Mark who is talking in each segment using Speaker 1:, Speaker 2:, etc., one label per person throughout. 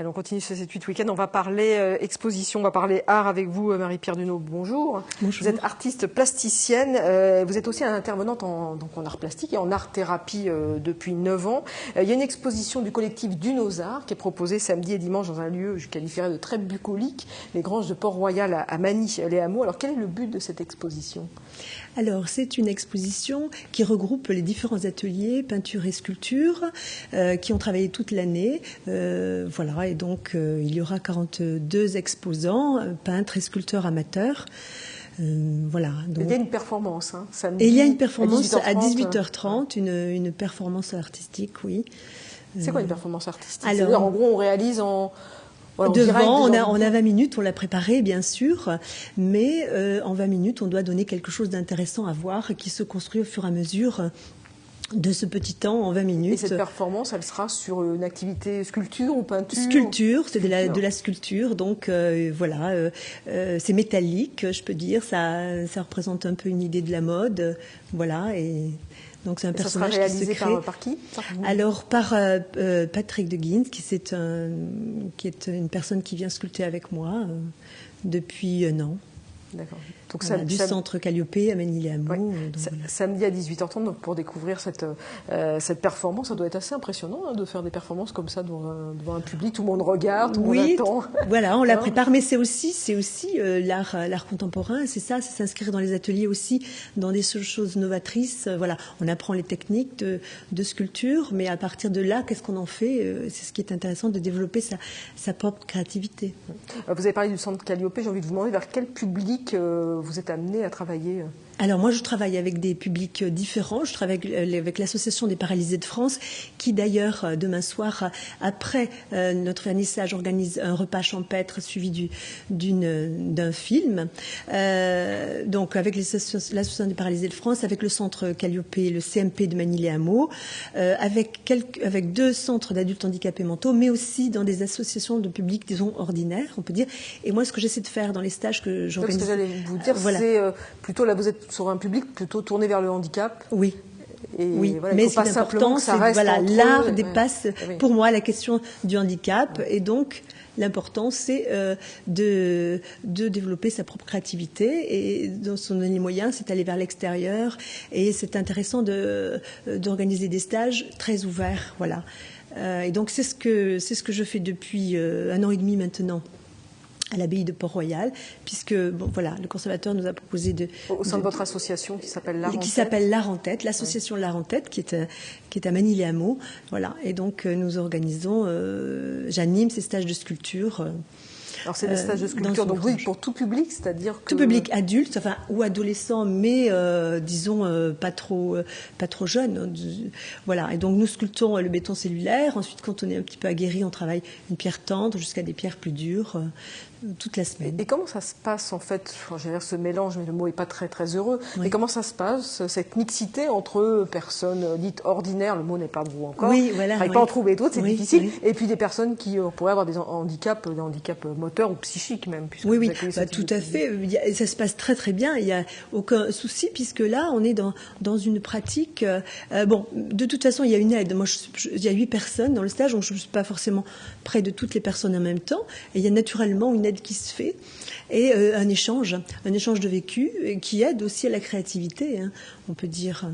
Speaker 1: Allez, on continue ce 7-8 week-end. On va parler exposition, on va parler art avec vous, Marie-Pierre Duneau. Bonjour.
Speaker 2: Bonjour.
Speaker 1: Vous êtes artiste plasticienne. Vous êtes aussi intervenante en art plastique et en art-thérapie depuis 9 ans. Il y a une exposition du collectif Duneaux Arts qui est proposée samedi et dimanche dans un lieu que je qualifierais de très bucolique, les Granges de Port-Royal à Magny-les-Hameaux. Alors, quel est le but de cette exposition ?
Speaker 2: Alors, c'est une exposition qui regroupe les différents ateliers, peinture et sculpture, qui ont travaillé toute l'année. Voilà, et donc il y aura 42 exposants, peintres et sculpteurs amateurs. Voilà. Donc,
Speaker 1: il y a une performance, hein, samedi.
Speaker 2: Et il y a une performance
Speaker 1: à
Speaker 2: 18h30, une performance artistique, oui.
Speaker 1: C'est quoi une performance artistique ?
Speaker 2: Alors,
Speaker 1: c'est-à-dire, en gros, on réalise en...
Speaker 2: Voilà, devant, on a 20 minutes, on l'a préparé bien sûr, mais en 20 minutes, on doit donner quelque chose d'intéressant à voir qui se construit au fur et à mesure de ce petit temps en 20 minutes.
Speaker 1: Et cette performance, elle sera sur une activité sculpture ou peinture ?
Speaker 2: Sculpture, c'est de la sculpture, donc voilà, c'est métallique, je peux dire, ça représente un peu une idée de la mode, voilà, et... Donc c'est un personnage
Speaker 1: qui se crée. Par qui ?
Speaker 2: Alors par Patrick de Guines, qui est une personne qui vient sculpter avec moi depuis un an.
Speaker 1: D'accord.
Speaker 2: Donc voilà, du centre Calliope à Magny-les-Hameaux.
Speaker 1: Ouais. Samedi à 18h30, donc pour découvrir cette performance, ça doit être assez impressionnant hein, de faire des performances comme ça devant un public, tout le monde regarde, tout le monde attend.
Speaker 2: Voilà, on la prépare, mais c'est aussi l'art contemporain, c'est ça, c'est s'inscrire dans les ateliers aussi, dans des choses novatrices. Voilà, on apprend les techniques de sculpture, mais à partir de là, qu'est-ce qu'on en fait ? C'est ce qui est intéressant, de développer sa propre créativité.
Speaker 1: Vous avez parlé du centre Calliope, j'ai envie de vous demander vers quel public vous êtes amené à travailler ?
Speaker 2: Alors moi, je travaille avec des publics différents. Je travaille avec l'Association des paralysés de France, qui d'ailleurs, demain soir, après notre vernissage, organise un repas champêtre suivi d'un film. Donc avec l'Association des paralysés de France, avec le centre Calliope, le CMP de Magny-les-Hameaux, avec 2 centres d'adultes handicapés mentaux, mais aussi dans des associations de publics, disons, ordinaires, on peut dire. Et moi, ce que j'essaie de faire dans les stages que j'organise...
Speaker 1: Ce que j'allais vous dire, voilà. C'est plutôt, là, vous êtes sur un public plutôt tourné vers le handicap.
Speaker 2: Oui.
Speaker 1: Et
Speaker 2: oui,
Speaker 1: voilà,
Speaker 2: mais ce qui est important, c'est que l'art dépasse pour moi la question du handicap, et donc l'important c'est de développer sa propre créativité, et dans son dernier moyen, c'est aller vers l'extérieur, et c'est intéressant d'organiser des stages très ouverts, voilà. Et donc c'est ce que je fais depuis 1 an et demi maintenant, à l'abbaye de Port-Royal, puisque bon, voilà, le conservateur nous a proposé
Speaker 1: au sein de votre association qui s'appelle L'Art en Tête.
Speaker 2: Qui s'appelle L'Art en Tête, l'association L'Art en Tête, qui est à Magny-les-Hameaux, voilà. Et donc nous organisons, j'anime ces stages de sculpture.
Speaker 1: Alors c'est des stages de sculpture, donc oui, pour tout public, c'est-à-dire que...
Speaker 2: Tout public adulte, enfin, ou adolescent, mais disons pas trop jeune. Voilà, et donc nous sculptons le béton cellulaire. Ensuite, quand on est un petit peu aguerri, on travaille une pierre tendre jusqu'à des pierres plus dures, toute la semaine.
Speaker 1: Et comment ça se passe en fait, j'allais dire ce mélange, mais le mot n'est pas très très heureux, oui. Mais comment ça se passe, cette mixité entre personnes dites ordinaires, le mot n'est pas beau encore,
Speaker 2: oui, voilà,
Speaker 1: oui. Pas en trouver d'autres, c'est difficile,
Speaker 2: oui.
Speaker 1: Et puis des personnes qui pourraient avoir des handicaps moteurs ou psychiques même.
Speaker 2: Oui, bah, tout à fait, ça se passe très très bien, il n'y a aucun souci, puisque là on est dans une pratique, bon, de toute façon il y a une aide, moi il y a 8 personnes dans le stage, donc je ne suis pas forcément près de toutes les personnes en même temps, et il y a naturellement une aide qui se fait, et un échange de vécu qui aide aussi à la créativité, hein, on peut dire.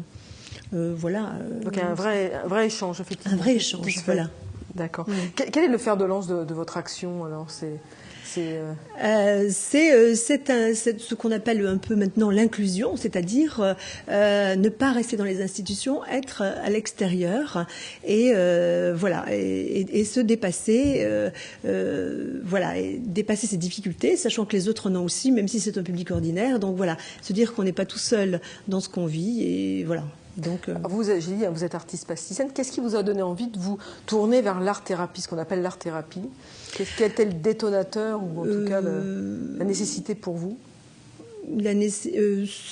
Speaker 2: Voilà.
Speaker 1: Donc un vrai échange, effectivement.
Speaker 2: Un vrai échange, voilà.
Speaker 1: D'accord. Quel est le fer de lance de votre action alors ? C'est
Speaker 2: ce qu'on appelle un peu maintenant l'inclusion, c'est-à-dire ne pas rester dans les institutions, être à l'extérieur, et voilà, et se dépasser, voilà, et dépasser ses difficultés, sachant que les autres en ont aussi, même si c'est un public ordinaire. Donc voilà, se dire qu'on n'est pas tout seul dans ce qu'on vit, et voilà. Donc,
Speaker 1: j'ai dit, vous êtes artiste plasticienne. Qu'est-ce qui vous a donné envie de vous tourner vers l'art-thérapie, ce qu'on appelle l'art-thérapie ? Quel était le détonateur, ou en tout cas la nécessité pour vous ?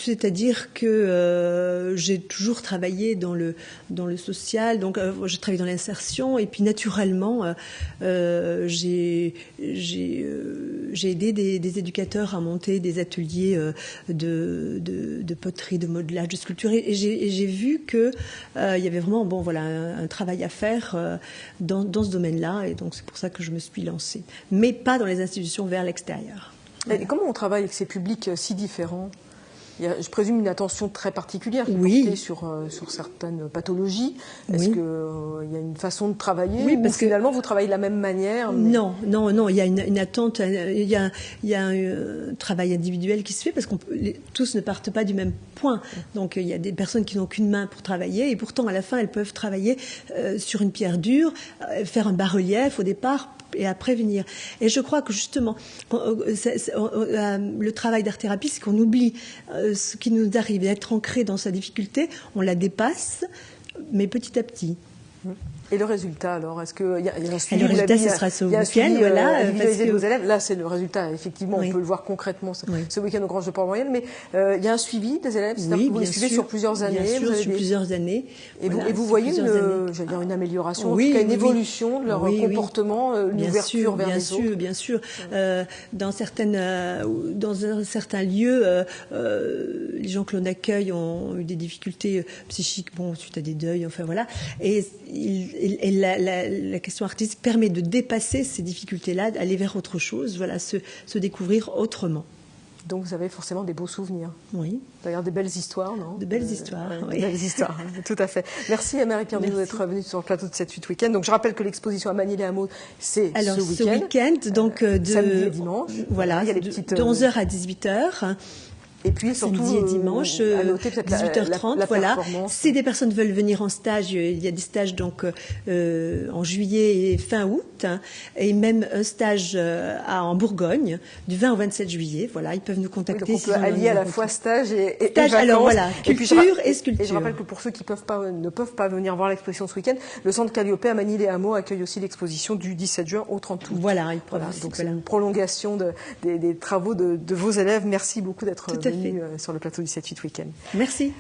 Speaker 2: C'est-à-dire que j'ai toujours travaillé dans le social, donc j'ai travaillé dans l'insertion, et puis naturellement j'ai aidé des éducateurs à monter des ateliers de poterie, de modelage, de sculpture, et j'ai vu que il y avait vraiment un travail à faire dans ce domaine-là, et donc c'est pour ça que je me suis lancée, mais pas dans les institutions, vers l'extérieur.
Speaker 1: Et comment on travaille avec ces publics si différents? Il y a, je présume, une attention très particulière qui est portée sur certaines pathologies. Est-ce qu'il y a une façon de travailler, ou parce que finalement vous travaillez de la même manière?
Speaker 2: Non, il y a une attente, il y a un travail individuel qui se fait, parce que tous ne partent pas du même point. Donc il y a des personnes qui n'ont qu'une main pour travailler, et pourtant à la fin elles peuvent travailler sur une pierre dure, faire un bas-relief au départ, et après venir. Et je crois que justement, le travail d'art-thérapie, c'est qu'on oublie ce qui nous arrive, et être ancré dans sa difficulté, on la dépasse, mais petit à petit.
Speaker 1: Et le résultat, alors, est-ce qu'il y a un suivi?
Speaker 2: Le résultat, ce sera ce week-end, voilà.
Speaker 1: Individualisé de vos élèves. Là, c'est le résultat, effectivement, on peut le voir concrètement ce week-end au Granges de Port-Royal, mais il y a un suivi des élèves, c'est-à-dire que vous les suivez sur plusieurs années.
Speaker 2: Bien sûr, sur plusieurs années.
Speaker 1: Et vous voyez une amélioration, en tout cas une évolution de leur comportement, une ouverture vers les autres?
Speaker 2: Bien sûr. Dans un certain lieu, les gens que l'on accueille ont eu des difficultés psychiques, suite à des deuils, enfin voilà. Et la question artistique permet de dépasser ces difficultés-là, d'aller vers autre chose, se découvrir autrement.
Speaker 1: Donc vous avez forcément des beaux souvenirs.
Speaker 2: Oui.
Speaker 1: D'ailleurs, des belles histoires, non?
Speaker 2: De belles histoires, oui.
Speaker 1: De belles histoires, tout à fait. Merci à Marie-Pierre Denoue d'être venue sur le plateau de 7-8 Week-end. Donc je rappelle que l'exposition à Manille-les-Hameaux, c'est ce week-end.
Speaker 2: Donc
Speaker 1: samedi et dimanche.
Speaker 2: Voilà, il y a de 11h à 18h.
Speaker 1: Et puis surtout,
Speaker 2: samedi et dimanche, 18h30, voilà. Si des personnes veulent venir en stage, il y a des stages donc en juillet et fin août, et même un stage en Bourgogne du 20 au 27 juillet. Voilà, ils peuvent nous contacter.
Speaker 1: Donc on peut allier à la fois stage et vacances.
Speaker 2: Alors voilà, culture et sculpture.
Speaker 1: Et je rappelle que pour ceux qui ne peuvent pas venir voir l'exposition ce week-end, le centre Calliope à Manille-les-Hameaux accueille aussi l'exposition du 17 juin au 30 août.
Speaker 2: Voilà,
Speaker 1: donc c'est une prolongation des travaux de vos élèves. Merci beaucoup d'être venus sur le plateau du 7-8 Week-end.
Speaker 2: Merci.